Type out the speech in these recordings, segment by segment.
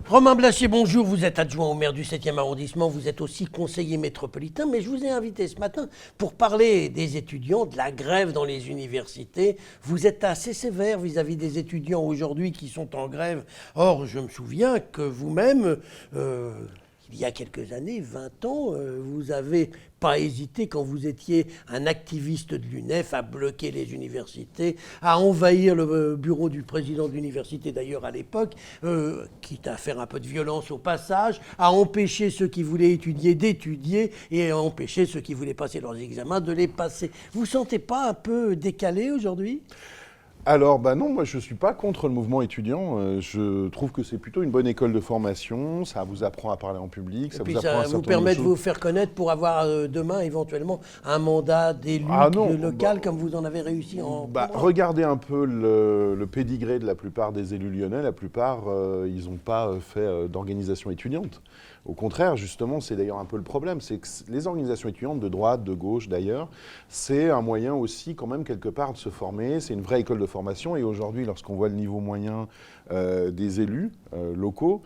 Romain Blachier, bonjour. Vous êtes adjoint au maire du 7e arrondissement. Vous êtes aussi conseiller métropolitain. Mais je vous ai invité ce matin pour parler des étudiants, de la grève dans les universités. Vous êtes assez sévère vis-à-vis des étudiants aujourd'hui qui sont en grève. Or, je me souviens que vous-même, il y a quelques années, 20 ans, vous n'avez pas hésité, quand vous étiez un activiste de l'UNEF, à bloquer les universités, à envahir le bureau du président de l'université d'ailleurs à l'époque, quitte à faire un peu de violence au passage, à empêcher ceux qui voulaient étudier d'étudier et à empêcher ceux qui voulaient passer leurs examens de les passer. Vous ne vous sentez pas un peu décalé aujourd'hui ? Alors, non, moi je ne suis pas contre le mouvement étudiant. Je trouve que c'est plutôt une bonne école de formation. Ça vous apprend à parler en public, et ça puis vous apprend ça vous permet de vous faire connaître pour avoir demain éventuellement un mandat d'élu local comme vous en avez réussi en... Regardez un peu le pédigré de la plupart des élus lyonnais. La plupart, ils n'ont pas fait d'organisation étudiante. Au contraire, justement, c'est d'ailleurs un peu le problème, c'est que les organisations étudiantes de droite, de gauche d'ailleurs, c'est un moyen aussi quand même quelque part de se former, c'est une vraie école de formation et aujourd'hui, lorsqu'on voit le niveau moyen des élus locaux,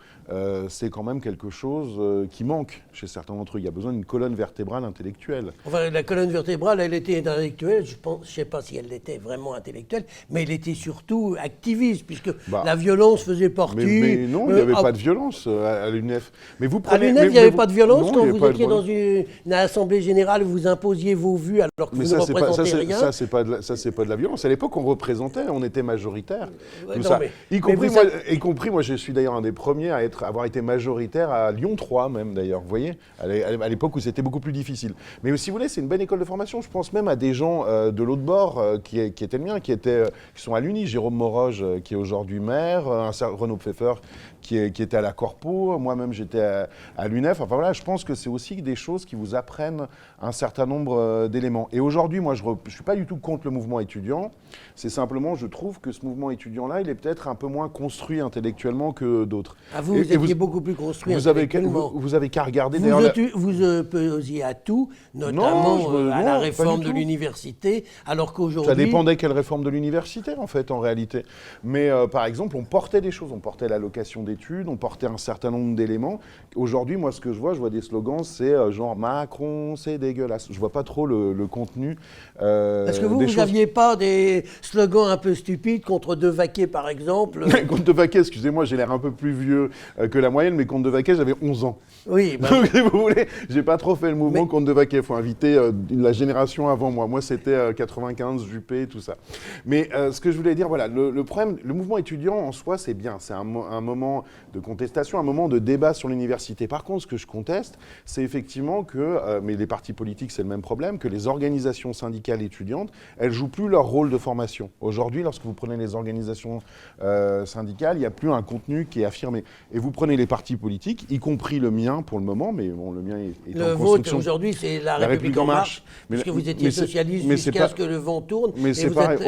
c'est quand même quelque chose qui manque chez certains d'entre eux. Il y a besoin d'une colonne vertébrale intellectuelle. Enfin, la colonne vertébrale, elle était intellectuelle, je ne sais pas si elle était vraiment intellectuelle, mais elle était surtout activiste, puisque la violence faisait partie... Mais non, il n'y avait pas de violence à l'UNEF. Mais vous à l'UNEF, il n'y avait pas de violence quand vous étiez dans une assemblée générale où vous imposiez vos vues alors que vous ne représentez rien. Ça, c'est pas de la violence. À l'époque, on représentait, on était majoritaire. Y compris, moi, je suis d'ailleurs un des premiers à avoir été majoritaire à Lyon 3 même, d'ailleurs, vous voyez, à l'époque où c'était beaucoup plus difficile. Mais si vous voulez, c'est une bonne école de formation. Je pense même à des gens de l'autre bord qui étaient le mien, qui sont à l'Uni. Jérôme Moroge, qui est aujourd'hui maire, Renaud Pfeffer, qui était à la Corpo, moi-même j'étais à l'UNEF. Enfin voilà, je pense que c'est aussi des choses qui vous apprennent un certain nombre d'éléments. Et aujourd'hui, moi je ne suis pas du tout contre le mouvement étudiant, c'est simplement, je trouve que ce mouvement étudiant-là, il est peut-être un peu moins construit intellectuellement que d'autres. Ah, vous étiez beaucoup plus construit intellectuellement. Vous avez qu'à regarder... Vous opposiez à tout, notamment à la réforme de l'université, alors qu'aujourd'hui... Ça dépendait quelle réforme de l'université, en fait, en réalité. Mais par exemple, on portait des choses, on portait l'allocation d'études, on portait un certain nombre d'éléments. Aujourd'hui, moi, ce que je vois des slogans, c'est genre Macron, c'est dégueulasse. Je vois pas trop le contenu. Parce que vous n'aviez pas des slogans un peu stupides contre Devaquet, par exemple. Contre Devaquet, excusez-moi, j'ai l'air un peu plus vieux que la moyenne, mais contre Devaquet, j'avais 11 ans. Oui. Donc, si vous voulez, j'ai pas trop fait le mouvement contre Devaquet. Il faut inviter la génération avant moi. Moi, c'était 95, Juppé, tout ça. Mais ce que je voulais dire, voilà, le problème, le mouvement étudiant en soi, c'est bien. C'est un moment de contestation, un moment de débat sur l'université. Par contre, ce que je conteste, c'est effectivement que, mais les partis politiques, c'est le même problème, que les organisations syndicales étudiantes, elles jouent plus leur rôle de formation. Aujourd'hui, lorsque vous prenez les organisations syndicales, il n'y a plus un contenu qui est affirmé. Et vous prenez les partis politiques, y compris le mien pour le moment, mais bon, le mien est en construction. Le vôtre, aujourd'hui, c'est la République en marche, puisque vous étiez socialiste jusqu'à ce que le vent tourne. Mais c'est pareil.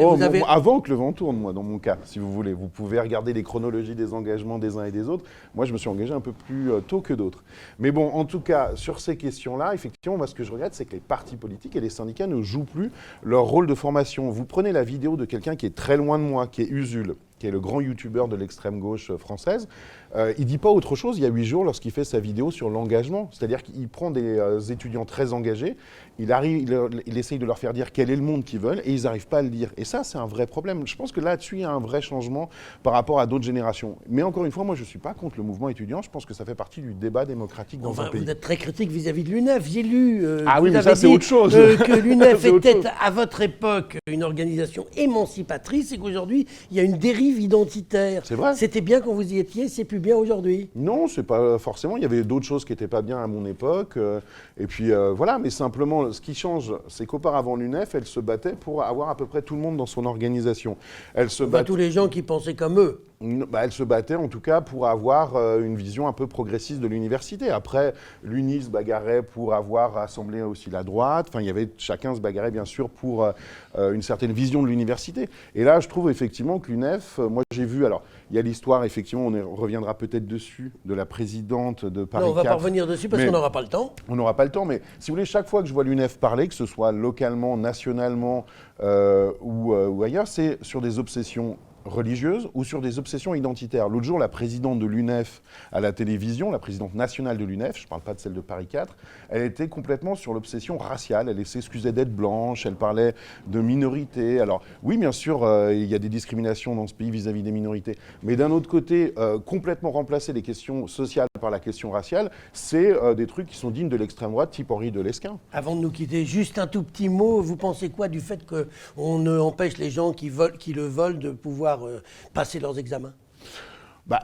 Avant que le vent tourne, moi, dans mon cas, si vous voulez. Vous pouvez regarder les chronologies des engagements des uns et des autres. Moi, je me suis engagé un peu plus tôt que d'autres. Mais bon, en tout cas, sur ces questions-là, effectivement, moi, ce que je regrette, c'est que les partis politiques et les syndicats ne jouent plus leur rôle de formation. Vous prenez la vidéo de quelqu'un qui est très loin de moi, qui est Usul, qui est le grand youtubeur de l'extrême gauche française. Il ne dit pas autre chose il y a 8 jours lorsqu'il fait sa vidéo sur l'engagement. C'est-à-dire qu'il prend des étudiants très engagés, il essaye de leur faire dire quel est le monde qu'ils veulent et ils n'arrivent pas à le dire. Et ça, c'est un vrai problème. Je pense que là-dessus, il y a un vrai changement par rapport à d'autres générations. Mais encore une fois, moi, je ne suis pas contre le mouvement étudiant. Je pense que ça fait partie du débat démocratique dans un pays. Vous êtes très critique vis-à-vis de l'UNEF. J'ai lu oui, mais ça, c'est autre chose. Que l'UNEF était, à votre époque, une organisation émancipatrice et qu'aujourd'hui, il y a une dérive identitaire. C'est vrai. C'était bien quand vous y étiez, c'est plus bien aujourd'hui. Non, c'est pas forcément. Il y avait d'autres choses qui n'étaient pas bien à mon époque. Et puis voilà, mais simplement, ce qui change, c'est qu'auparavant, l'UNEF, elle se battait pour avoir à peu près tout le monde dans son organisation. Tous les gens qui pensaient comme eux. Elle se battait en tout cas pour avoir une vision un peu progressiste de l'université. Après, l'UNI se bagarrait pour avoir rassemblé aussi la droite. Enfin, chacun se bagarrait bien sûr pour une certaine vision de l'université. Et là, je trouve effectivement que l'UNEF, moi j'ai vu, alors il y a l'histoire, effectivement, on reviendra peut-être dessus, de la présidente de Paris 4. Non, on ne va pas revenir dessus parce qu'on n'aura pas le temps. On n'aura pas le temps, mais si vous voulez, chaque fois que je vois l'UNEF parler, que ce soit localement, nationalement ou ailleurs, c'est sur des obsessions religieuses ou sur des obsessions identitaires. L'autre jour, la présidente de l'UNEF à la télévision, la présidente nationale de l'UNEF, je ne parle pas de celle de Paris 4, elle était complètement sur l'obsession raciale. Elle s'excusait d'être blanche, elle parlait de minorités. Alors oui, bien sûr, il y a des discriminations dans ce pays vis-à-vis des minorités. Mais d'un autre côté, complètement remplacer les questions sociales par la question raciale, c'est des trucs qui sont dignes de l'extrême droite, type Henri de Lesquen. Avant de nous quitter, juste un tout petit mot. Vous pensez quoi du fait qu'on empêche les gens qui le volent de pouvoir passer leurs examens?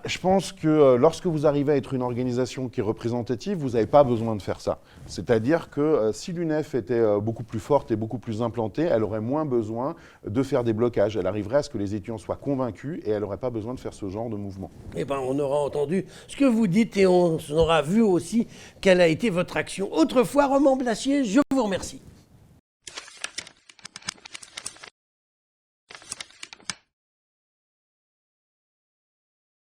Je pense que lorsque vous arrivez à être une organisation qui est représentative, vous n'avez pas besoin de faire ça. C'est-à-dire que si l'UNEF était beaucoup plus forte et beaucoup plus implantée, elle aurait moins besoin de faire des blocages. Elle arriverait à ce que les étudiants soient convaincus et elle n'aurait pas besoin de faire ce genre de mouvement. Eh bien, on aura entendu ce que vous dites et on aura vu aussi quelle a été votre action. Autrefois, Roman Blassier, je vous remercie.